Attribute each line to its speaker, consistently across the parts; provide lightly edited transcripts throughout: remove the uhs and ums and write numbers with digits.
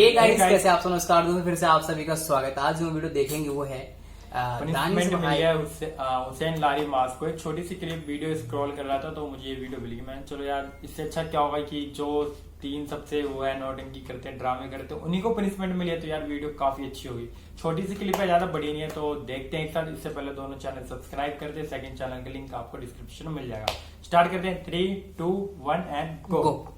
Speaker 1: Hey guys, कैसे आप सब? नमस्कार दोस्तों, फिर से आप सभी का स्वागत। आज जो वीडियो देखेंगे वो है
Speaker 2: पनिशमेंट मिल गया हुसैन लारी मास को। एक छोटी सी क्लिप वीडियो स्क्रॉल कर रहा था तो मुझे ये वीडियो मिल गई। मैंने चलो यार, इससे अच्छा क्या होगा कि जो तीन सबसे वो है नौटंकी करते हैं, ड्रामे करते हैं, उन्हीं को पनिशमेंट मिली है। तो यार वीडियो काफी अच्छी होगी। छोटी सी क्लिप है, ज्यादा बड़ी नहीं है, तो देखते हैं एक साथ। इससे पहले दोनों चैनल सब्सक्राइब करते हैं। सेकंड चैनल का लिंक आपको डिस्क्रिप्शन में मिल जाएगा। स्टार्ट करते हैं। 3, 2, 1 एंड गो।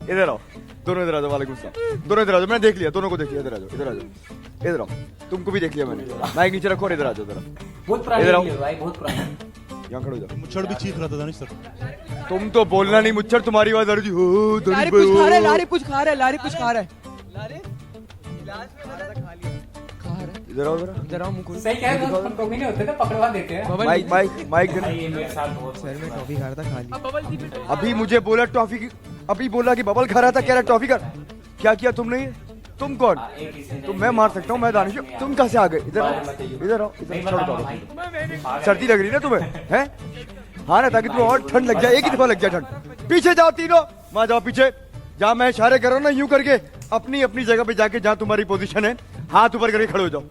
Speaker 3: इधर आओ, दोनों इधर आ जाओ। वालेकुम सलाम। दोनों इधर आ जाओ, मैंने देख लिया, दोनों को देख लिया। इधर आ जाओ, इधर आ जाओ, इधर आओ। तुमको भी देख लिया मैंने। माइक नीचे रखो और इधर आ जाओ जरा।
Speaker 1: बहुत पुरानी वीडियो है भाई, बहुत पुरानी।
Speaker 3: यहाँ खड़ो जाओ।
Speaker 4: मुच्छड़ भी चीख रहा था दानिश सर।
Speaker 3: तुम तो बोलना नहीं, मुच्छड़ तुम्हारी आवाज आ रही थी। हो
Speaker 5: लारी कुछ खा रहा है, लारी कुछ खा रहा है, लारी कुछ खा रहा है। लारी गिलास में खा रहा है।
Speaker 3: इधर आओ जरा।
Speaker 5: इधर आओ, मुंह खोल।
Speaker 1: सही कह रहे हो, हम टॉफी नहीं होते ना, पकड़वा देते हैं।
Speaker 3: माइक देना।
Speaker 2: ये मेरे साथ बहुत
Speaker 5: सर में टॉफी खा रहा था, खा ली।
Speaker 3: अभी मुझे बोला टॉफी की, अभी बोला कि बबल खा रहा था, कह रहा टॉफी का। क्या किया तुमने? तुम कौन? तुम मैं मार सकता हूँ, मैं दानिश। तुम कहाँ से आ गए? इधर आओ, इधर आओ, इधर छोड़ो। सर्दी लग रही है ना तुम्हें? हैं? हाँ ना, ताकि तुम्हें और ठंड लग जाए। एक ही दफा लग जाए ठंड। पीछे जाओ तीनों, वहां जाओ पीछे। जहाँ मैं इशारे कर रहा हूँ ना, यूं करके अपनी अपनी जगह पे जाके, जहाँ तुम्हारी पोजीशन है, हाथ ऊपर करके खड़े हो जाओ।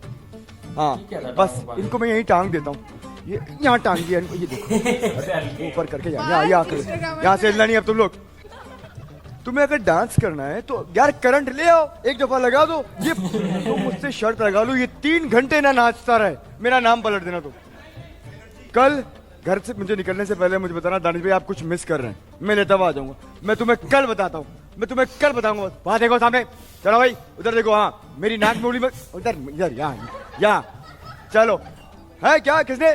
Speaker 3: हाँ बस, इनको मैं यही टांग देता हूँ। ये यहाँ टांग दिया इनको, ये देखो ऊपर करके यहाँ से हिलना नहीं। अब तुम लोग, तुम्हें अगर डांस करना है तो यार करंट ले आओ, एक दफा लगा दो। ये तुम मुझसे शर्त लगा लो, ये 3 घंटे ना नाचता रहे, मेरा नाम पलट देना तुम। कल घर से मुझे निकलने से पहले मुझे बताना, दानिश भाई आप कुछ मिस कर रहे हैं, मैं लेता हुआ आ जाऊंगा। मैं तुम्हें कल बताता हूँ, मैं तुम्हें कल बताऊंगा। वहां देखो सामने, चलो भाई उधर देखो। हाँ मेरी नाक मोड़ी में उधर, इधर, यहाँ चलो। है क्या? किसने?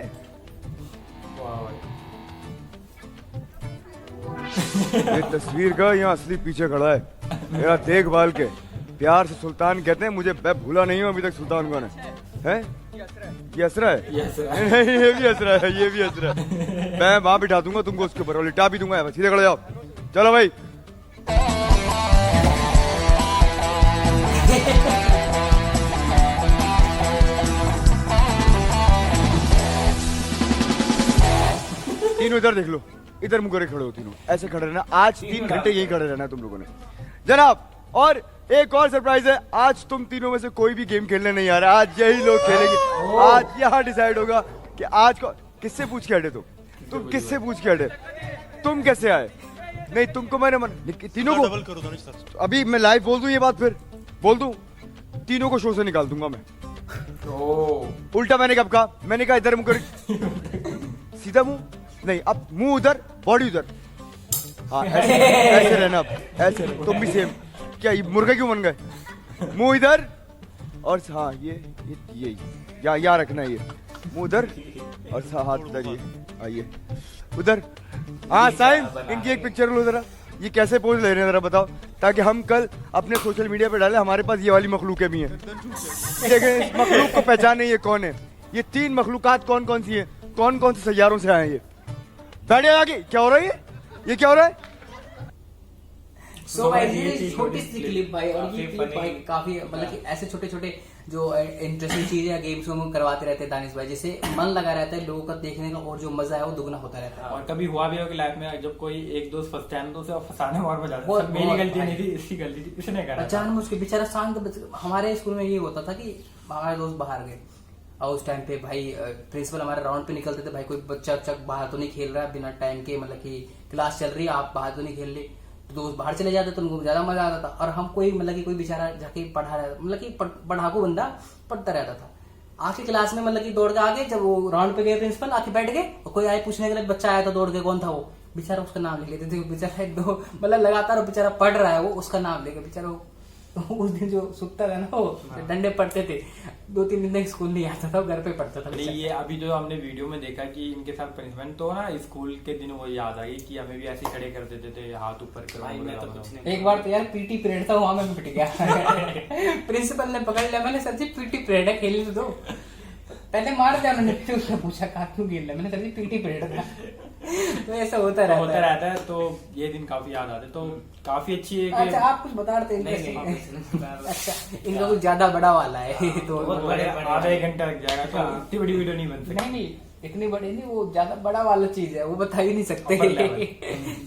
Speaker 3: ये तस्वीर का यहाँ असली पीछे खड़ा है, मेरा देखभाल के। प्यार से सुल्तान कहते हैं मुझे। मैं भूला नहीं हूँ अभी तक सुल्तान कौन है। ये असरा है? नहीं, ये भी असरा है, ये भी असरा है। मैं वहां बिठा दूंगा तुमको, उसके ऊपर लिटा भी दूंगा। सीधे खड़े जाओ, चलो भाई। तीनों इधर देख लो, इधर मुंह करके खड़े हो तीनों। ऐसे खड़े रहना आज 3 घंटे, यही खड़े रहना है तुम लोगों ने जनाब। और एक और सरप्राइज है, आज तुम तीनों में से कोई भी गेम खेलने नहीं आ रहा। आज यही लोग खेलेंगे। आज यहाँ डिसाइड होगा कि आज को किससे पूछ के हटे। तुम किससे पूछ के हटे? तुम कैसे आए? नहीं तुमको मैंने तीनों को
Speaker 4: डबल करो दानिश सर।
Speaker 3: अभी मैं लाइव बोल दूं ये बात, फिर बोल दूं, तीनों को शो से निकाल दूंगा मैं। उल्टा मैंने कब कहा? मैंने कहा इधर मुंह कर, सीधा मुंह नहीं, अब मुंह उधर, बॉडी उधर। हाँ ऐसे रहना, अब ऐसे रहना। तुम भी सेम। क्या ये मुर्गे क्यों बन गए? मुंह इधर और हाँ ये यहाँ रखना है। ये मुंह उधर और हाथ उधर। ये आइए उधर। हाँ साइम, इनकी एक पिक्चर लो जरा। ये कैसे पोज ले रहे हैं जरा बताओ, ताकि हम कल अपने सोशल मीडिया पे डालें। हमारे पास ये वाली मखलूकें भी हैं। देखें इस मखलूक को पहचाने, ये कौन है? ये 3 मखलूकात कौन कौन सी है? कौन कौन से सैयारों से आए ये? बैठे आगे। क्या हो रहा है? ये क्या हो रहा है?
Speaker 1: सो भाई ये छोटी सी क्लिप भाई, और ये क्लिप भाई काफी मतलब कि ऐसे छोटे छोटे जो इंटरेस्टिंग चीजें या गेम्स हम करवाते रहते हैं दानिश भाई, जिससे मन लगा रहता है लोगों का देखने का, और जो मजा है वो दुगना होता रहता है।
Speaker 2: और कभी हुआ भी हो कि लाइफ में जब कोई एक दोस्त फंसता है तो उसे फंसाने और मजा आता है। मेरी गलती नहीं थी, इसकी गलती थी, इसने करा।
Speaker 1: जानबूझ के बेचारा शांत। हमारे स्कूल में ये होता था कि हमारे दोस्त बाहर गए और उस टाइम पे भाई प्रिंसिपल हमारे राउंड पे निकलते थे। भाई कोई बच्चा बाहर तो नहीं खेल रहा है बिना टाइम के, मतलब कि क्लास चल रही है, आप बाहर तो नहीं खेल रहे, तो बाहर चले जाते तो उनको ज्यादा मजा आता था। और हम कोई मतलब कि कोई बेचारा जाके पढ़ा रहा, मतलब कि पढ़ाकू बंदा पढ़ता रहता था। आके क्लास में मतलब कि दौड़ के आगे, जब वो राउंड पे गए प्रिंसिपल, आके बैठ गए और कोई आए पूछने के लिए, बच्चा आया था दौड़ के, कौन था वो? बेचारा उसका नाम लिख लेते थे। बेचारा 1-2 मतलब लगातार बेचारा पढ़ रहा है, वो उसका नाम लेके बेचारा उस दिन जो सुखता था ना, वो डंडे पड़ते थे। 2-3 दिन तक स्कूल नहीं आता था, घर पे पढ़ता था।
Speaker 2: ये अभी जो हमने वीडियो में देखा कि इनके साथ पनिशमेंट, तो ना स्कूल के दिन वो याद आई कि हमें भी ऐसे खड़े कर देते थे, हाथ ऊपर कर।
Speaker 1: एक बार तो यार पीटी पीरियड था, वहां में पिट गया। प्रिंसिपल ने पकड़ लिया। मैंने सर जी पीटी पीरियड है, खेलने तो दो। पहले मार दिया उन्होंने, फिर उसने पूछा कहा क्यों खेल रहा? मैंने सर जी पीटी पीरियड था। तो ऐसा होता रहता है। तो ये दिन काफी याद आते, तो काफी अच्छी है। अच्छा आप कुछ बता रहे थे? अच्छा इनका कुछ ज्यादा बड़ा वाला है, तो
Speaker 2: आधा 1 घंटा लग जाएगा, तो इतनी बड़ी वीडियो नहीं बन सकती।
Speaker 1: नहीं इतनी बड़ी नहीं, वो ज्यादा बड़ा वाला चीज है, वो बता ही नहीं सकते।
Speaker 2: Upper level।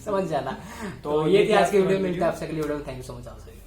Speaker 1: समझ जाना।
Speaker 2: तो
Speaker 1: तो ये थी आज की
Speaker 2: आपकी
Speaker 1: वीडियो,
Speaker 2: वीडियो।
Speaker 1: मिलते हैं आपसे अगली वीडियो में। थैंक यू सो मच आपसे।